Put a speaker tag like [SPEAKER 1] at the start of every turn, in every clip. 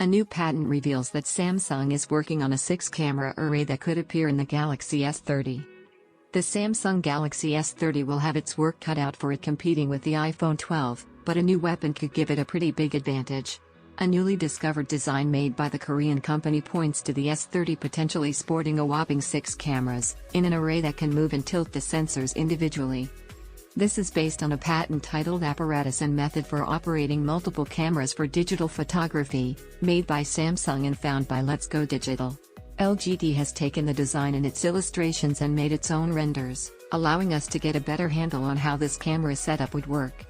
[SPEAKER 1] A new patent reveals that Samsung is working on a 6-camera array that could appear in the Galaxy S30. The Samsung Galaxy S30 will have its work cut out for it competing with the iPhone 12, but a new weapon could give it a pretty big advantage. A newly discovered design made by the Korean company points to the S30 potentially sporting a whopping 6 cameras, in an array that can move and tilt the sensors individually. This is based on a patent titled Apparatus and Method for Operating Multiple Cameras for Digital Photography, made by Samsung and found by Let's Go Digital. LGD has taken the design and its illustrations and made its own renders, allowing us to get a better handle on how this camera setup would work.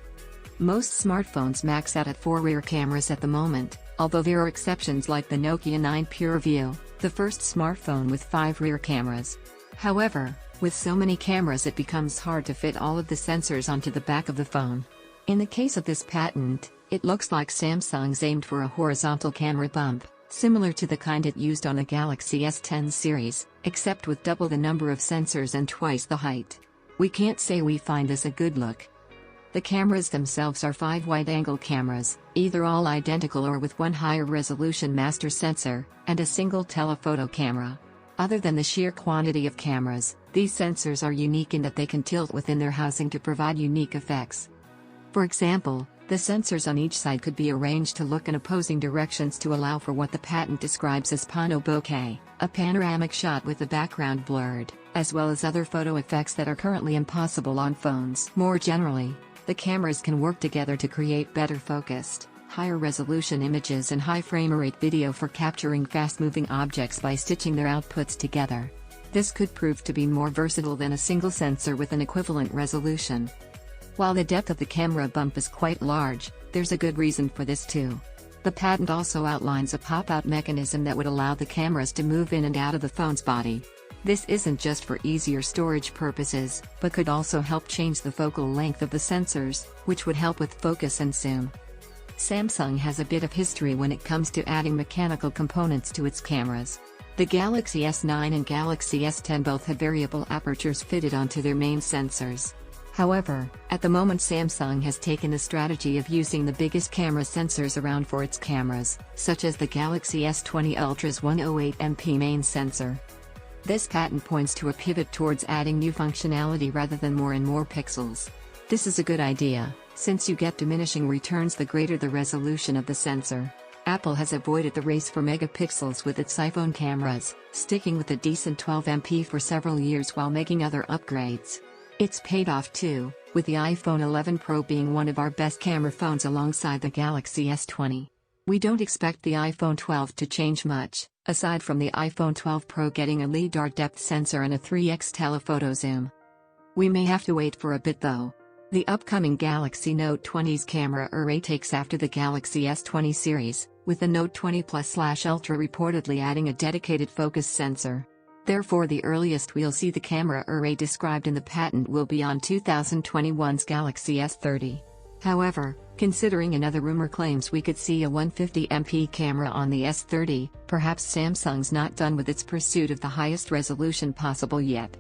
[SPEAKER 1] Most smartphones max out at 4 rear cameras at the moment, although there are exceptions like the Nokia 9 PureView, the first smartphone with 5 rear cameras. However, with so many cameras it becomes hard to fit all of the sensors onto the back of the phone. In the case of this patent, it looks like Samsung's aimed for a horizontal camera bump, similar to the kind it used on the Galaxy S10 series, except with double the number of sensors and twice the height. We can't say we find this a good look. The cameras themselves are 5 wide-angle cameras, either all identical or with one higher resolution master sensor, and a single telephoto camera. Other than the sheer quantity of cameras, these sensors are unique in that they can tilt within their housing to provide unique effects. For example, the sensors on each side could be arranged to look in opposing directions to allow for what the patent describes as pano bokeh, a panoramic shot with the background blurred, as well as other photo effects that are currently impossible on phones. More generally, the cameras can work together to create better focused, higher resolution images and high frame rate video for capturing fast-moving objects by stitching their outputs together. This could prove to be more versatile than a single sensor with an equivalent resolution. While the depth of the camera bump is quite large, there's a good reason for this too. The patent also outlines a pop-out mechanism that would allow the cameras to move in and out of the phone's body. This isn't just for easier storage purposes, but could also help change the focal length of the sensors, which would help with focus and zoom. Samsung has a bit of history when it comes to adding mechanical components to its cameras. The Galaxy S9 and Galaxy S10 both have variable apertures fitted onto their main sensors. However, at the moment Samsung has taken the strategy of using the biggest camera sensors around for its cameras, such as the Galaxy S20 Ultra's 108MP main sensor. This patent points to a pivot towards adding new functionality rather than more and more pixels. This is a good idea, since you get diminishing returns the greater the resolution of the sensor. Apple has avoided the race for megapixels with its iPhone cameras, sticking with a decent 12MP for several years while making other upgrades. It's paid off too, with the iPhone 11 Pro being one of our best camera phones alongside the Galaxy S20. We don't expect the iPhone 12 to change much, aside from the iPhone 12 Pro getting a LiDAR depth sensor and a 3x telephoto zoom. We may have to wait for a bit though. The upcoming Galaxy Note 20's camera array takes after the Galaxy S20 series, with the Note 20 Plus/Ultra reportedly adding a dedicated focus sensor. Therefore, the earliest we'll see the camera array described in the patent will be on 2021's Galaxy S30. However, considering another rumor claims we could see a 150MP camera on the S30, perhaps Samsung's not done with its pursuit of the highest resolution possible yet.